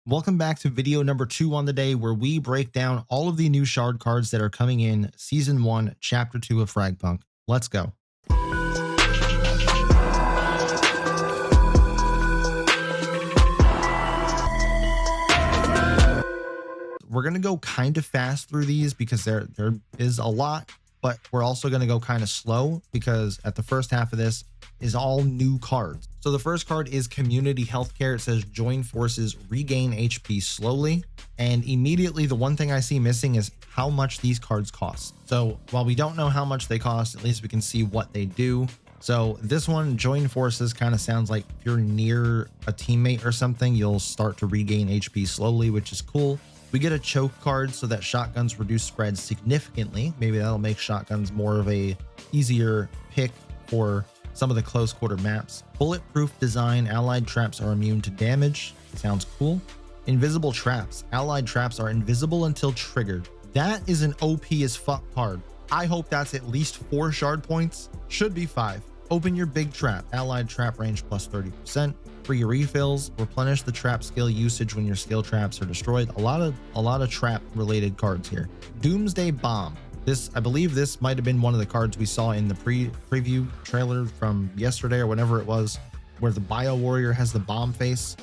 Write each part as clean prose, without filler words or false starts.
Welcome back to video number 2 on the day, where we break down all of the new shard cards that are coming in Season 1, Chapter 2 of FragPunk. Let's go. We're going to go kind of fast through these because there is a lot, but we're also going to go kind of slow because at the first half of this is all new cards. So the first card is Community Healthcare. It says join forces, regain HP slowly. And immediately the one thing I see missing is how much these cards cost. So while we don't know how much they cost, at least we can see what they do. So this one, join forces, kind of sounds like if you're near a teammate or something, you'll start to regain HP slowly, which is cool. We get a choke card so that shotguns reduce spread significantly. Maybe that'll make shotguns more of a easier pick for some of the close quarter maps. Bulletproof design, allied traps are immune to damage. Sounds cool. Invisible traps. Allied traps are invisible until triggered. That is an OP as fuck card. I hope that's at least 4 shard points. Should be 5. Open your big trap. Allied trap range plus 30%. Free refills. Replenish the trap skill usage when your skill traps are destroyed. A lot of trap related cards here. Doomsday Bomb. I believe this might have been one of the cards we saw in the preview trailer from yesterday or whenever it was, where the Bio Warrior has the bomb face.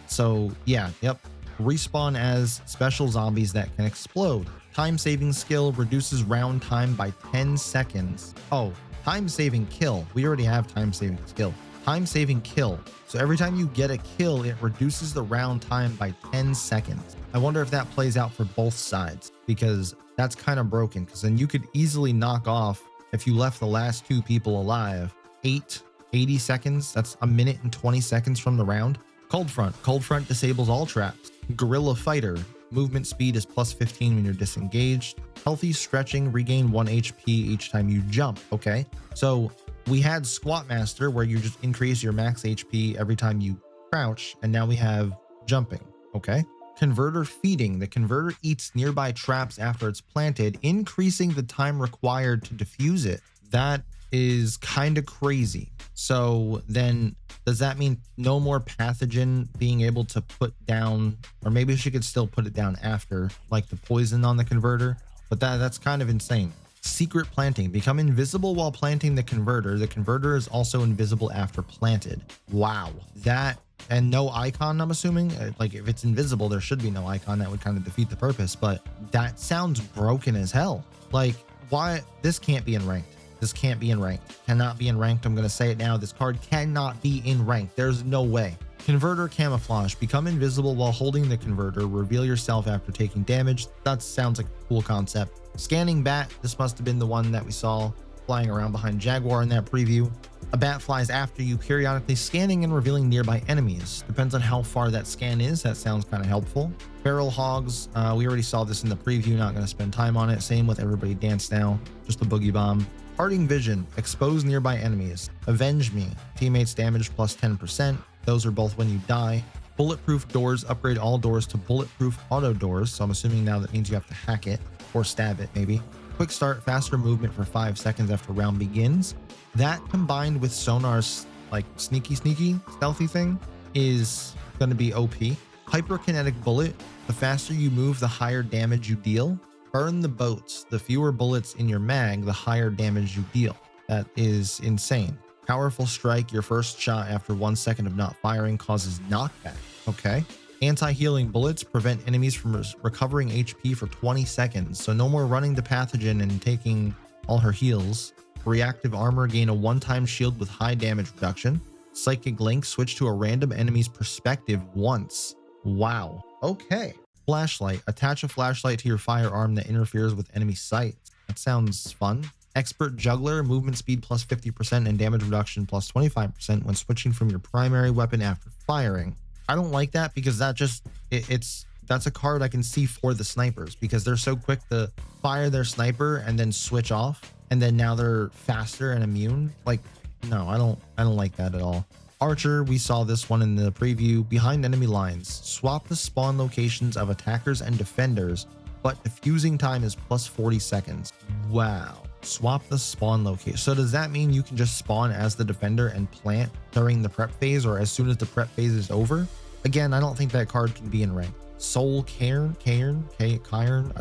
So yeah, yep. Respawn as special zombies that can explode. Time saving skill reduces round time by 10 seconds. Oh, time saving kill. We already have time saving skill. Time saving kill. So every time you get a kill, it reduces the round time by 10 seconds. I wonder if that plays out for both sides, because that's kind of broken, because then you could easily knock off, if you left the last 2 people alive, 80 seconds. That's a minute and 20 seconds from the round. Cold Front. Cold Front disables all traps. Guerrilla Fighter. Movement speed is plus 15 when you're disengaged. Healthy stretching. Regain 1 HP each time you jump. Okay. So we had Squat Master, where you just increase your max HP every time you crouch. And now we have jumping. Okay. Converter Feeding. The converter eats nearby traps after it's planted, increasing the time required to defuse it. That is kind of crazy. So then does that mean no more pathogen being able to put down, or maybe she could still put it down after, like the poison on the converter? But that's kind of insane. Secret Planting. Become invisible while planting the converter. The converter is also invisible after planted. Wow. That, and no icon, I'm assuming. Like, if it's invisible, there should be no icon. That would kind of defeat the purpose, but that sounds broken as hell. Like, why? This can't be in ranked. This can't be in ranked. Cannot be in ranked. I'm going to say it now. This card cannot be in ranked. There's no way. Converter Camouflage. Become invisible while holding the converter. Reveal yourself after taking damage. That sounds like a cool concept. Scanning Bat. This must have been the one that we saw flying around behind Jaguar in that preview. A bat flies after you, periodically scanning and revealing nearby enemies. Depends on how far that scan is. That sounds kind of helpful. Feral Hogs. We already saw this in the preview. Not going to spend time on it. Same with Everybody Dance Now. Just a boogie bomb. Parting Vision. Expose nearby enemies. Avenge Me. Teammates damage plus 10%. Those are both when you die. Bulletproof Doors. Upgrade all doors to bulletproof auto doors. So I'm assuming now that means you have to hack it or stab it maybe. Quick Start. Faster movement for 5 seconds after round begins. That combined with Sonar's like sneaky stealthy thing is going to be OP. Hyperkinetic Bullet. The faster you move, the higher damage you deal. Burn the Boats. The fewer bullets in your mag, the higher damage you deal. That is insane. Powerful Strike. Your first shot after 1 second of not firing causes knockback. Okay. Anti-healing bullets prevent enemies from recovering HP for 20 seconds. So no more running the pathogen and taking all her heals. Reactive armor. Gain a one-time shield with high damage reduction. Psychic Link. Switch to a random enemy's perspective once. Wow. Okay. Flashlight. Attach a flashlight to your firearm that interferes with enemy sight. That sounds fun. Expert Juggler. Movement speed plus 50% and damage reduction plus 25% when switching from your primary weapon after firing. I don't like that because that's a card I can see for the snipers, because they're so quick to fire their sniper and then switch off, and then now they're faster and immune. Like, no, I don't like that at all. Archer, we saw this one in the preview. Behind enemy lines. Swap the spawn locations of attackers and defenders, but defusing time is plus 40 seconds. Wow. Swap the spawn location. So does that mean you can just spawn as the defender and plant during the prep phase, or as soon as the prep phase is over? Again, I don't think that card can be in rank. Soul Cairn, I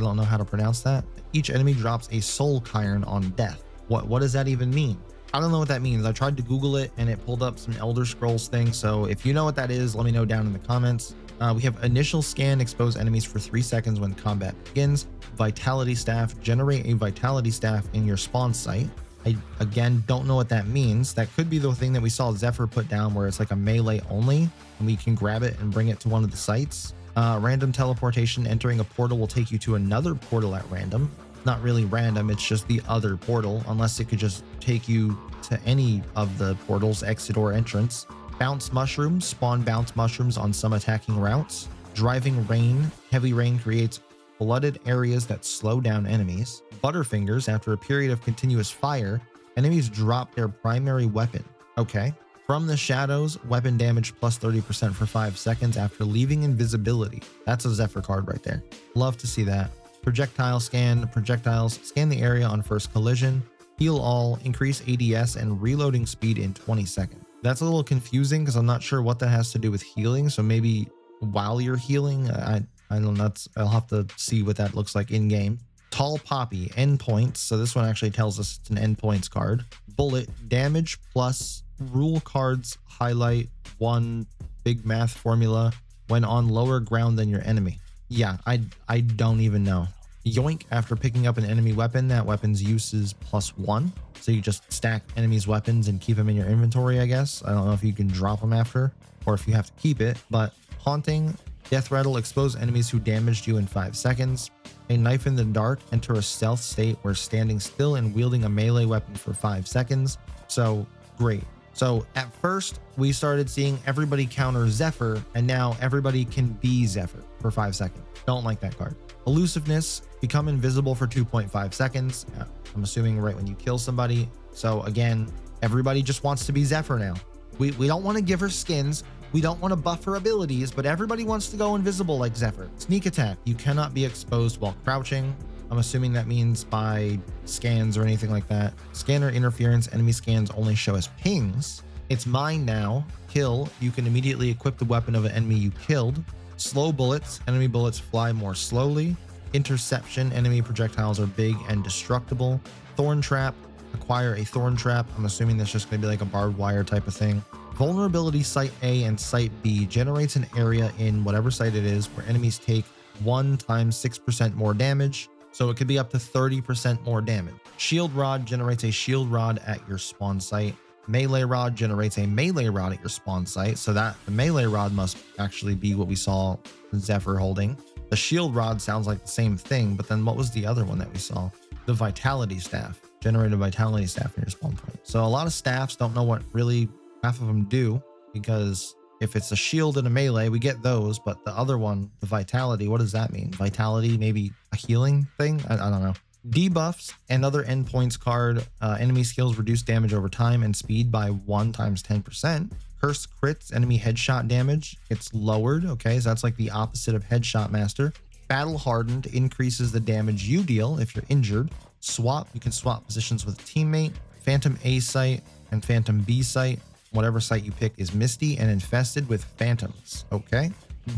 don't know how to pronounce that. Each enemy drops a Soul Cairn on death. What does that even mean? I don't know what that means. I tried to Google it and it pulled up some Elder Scrolls thing. So if you know what that is, let me know down in the comments. We have initial scan, expose enemies for 3 seconds when combat begins. Vitality staff, generate a vitality staff in your spawn site. I, again, don't know what that means. That could be the thing that we saw Zephyr put down where it's like a melee only and we can grab it and bring it to one of the sites. Random teleportation, entering a portal will take you to another portal at random. Not really random, it's just the other portal, unless it could just take you to any of the portals, exit or entrance. Bounce mushrooms, spawn bounce mushrooms on some attacking routes. Driving rain, heavy rain creates flooded areas that slow down enemies. Butterfingers, after a period of continuous fire, enemies drop their primary weapon. Okay. From the shadows, weapon damage plus 30% for 5 seconds after leaving invisibility. That's a Zephyr card right there. Love to see that. Projectile scan, projectiles, scan the area on first collision, heal all, increase ADS and reloading speed in 20 seconds. That's a little confusing because I'm not sure what that has to do with healing. So maybe while you're healing, I don't know, I'll have to see what that looks like in game. Tall Poppy, endpoints. So this one actually tells us it's an endpoints card. Bullet, damage plus rule cards highlight one big math formula when on lower ground than your enemy. Yeah, I don't even know. Yoink, after picking up an enemy weapon, that weapon's use is +1. So you just stack enemies' weapons and keep them in your inventory, I guess. I don't know if you can drop them after or if you have to keep it, but Haunting, death rattle, expose enemies who damaged you in 5 seconds. A knife in the dark, enter a stealth state where standing still and wielding a melee weapon for 5 seconds. So great. So at first we started seeing everybody counter Zephyr and now everybody can be Zephyr for 5 seconds. Don't like that card. Elusiveness, become invisible for 2.5 seconds. I'm assuming right when you kill somebody. So again, everybody just wants to be Zephyr now. We don't want to give her skins. We don't want to buff her abilities, but everybody wants to go invisible like Zephyr. Sneak attack, you cannot be exposed while crouching. I'm assuming that means by scans or anything like that. Scanner interference, enemy scans only show as pings. It's mine now. Kill, you can immediately equip the weapon of an enemy you killed. Slow bullets, enemy bullets fly more slowly. Interception, enemy projectiles are big and destructible. Thorn trap, acquire a thorn trap. I'm assuming that's just going to be like a barbed wire type of thing. Vulnerability site A and site B generates an area in whatever site it is where enemies take 1 times 6% more damage. So it could be up to 30% more damage. Shield Rod generates a shield rod at your spawn site. Melee Rod generates a melee rod at your spawn site. So that the melee rod must actually be what we saw Zephyr holding. The shield rod sounds like the same thing, but then what was the other one that we saw? The vitality staff. Generate a vitality staff in your spawn point. So a lot of staffs don't know what really half of them do, because if it's a shield and a melee, we get those, but the other one, the vitality, what does that mean? Vitality, maybe a healing thing? I don't know. Debuffs, another endpoints card. Enemy skills reduce damage over time and speed by 1 times 10%. Curse crits, enemy headshot damage gets lowered. Okay, so that's like the opposite of Headshot Master. Battle hardened increases the damage you deal if you're injured. Swap, you can swap positions with a teammate. Phantom A site and Phantom B site. Whatever site you pick is misty and infested with phantoms. Okay.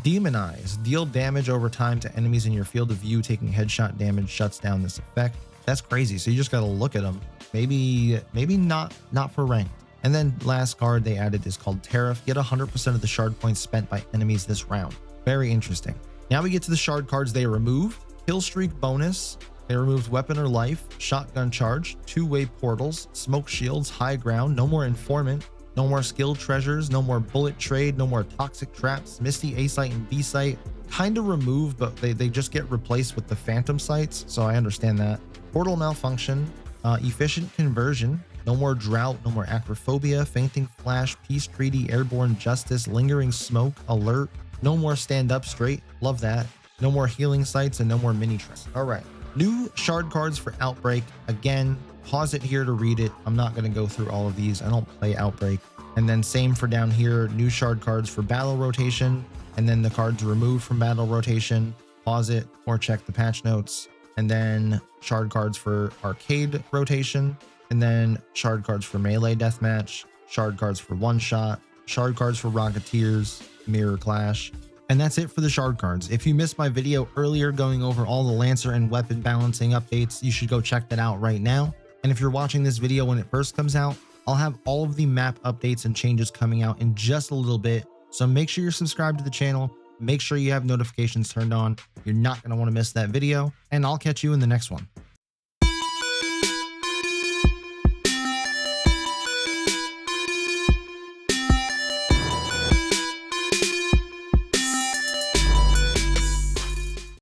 Demonize, deal damage over time to enemies in your field of view. Taking headshot damage shuts down this effect. That's crazy. So you just got to look at them. Maybe not for ranked. And then last card they added is called Tariff. Get 100% of the shard points spent by enemies this round. Very interesting. Now we get to the shard cards they removed. Kill streak bonus. They removed weapon or life, shotgun charge, two-way portals, smoke shields, high ground, no more informant, no more skill treasures, no more bullet trade, no more toxic traps, misty A site and B site. Kind of removed, but they just get replaced with the phantom sites. So I understand that. Portal malfunction, efficient conversion, no more drought, no more acrophobia, fainting flash, peace treaty, airborne justice, lingering smoke, alert, no more stand up straight. Love that. No more healing sites and no more mini traps. All right. New shard cards for Outbreak. Again, pause it here to read it. I'm not going to go through all of these. I don't play Outbreak. And then same for down here, new shard cards for battle rotation, and then the cards removed from battle rotation. Pause it or check the patch notes. And then shard cards for arcade rotation, and then shard cards for melee deathmatch, shard cards for one shot, shard cards for Rocketeers, Mirror Clash. And that's it for the shard cards. If you missed my video earlier going over all the Lancer and weapon balancing updates, you should go check that out right now. And if you're watching this video when it first comes out, I'll have all of the map updates and changes coming out in just a little bit. So make sure you're subscribed to the channel. Make sure you have notifications turned on. You're not going to want to miss that video, and I'll catch you in the next one.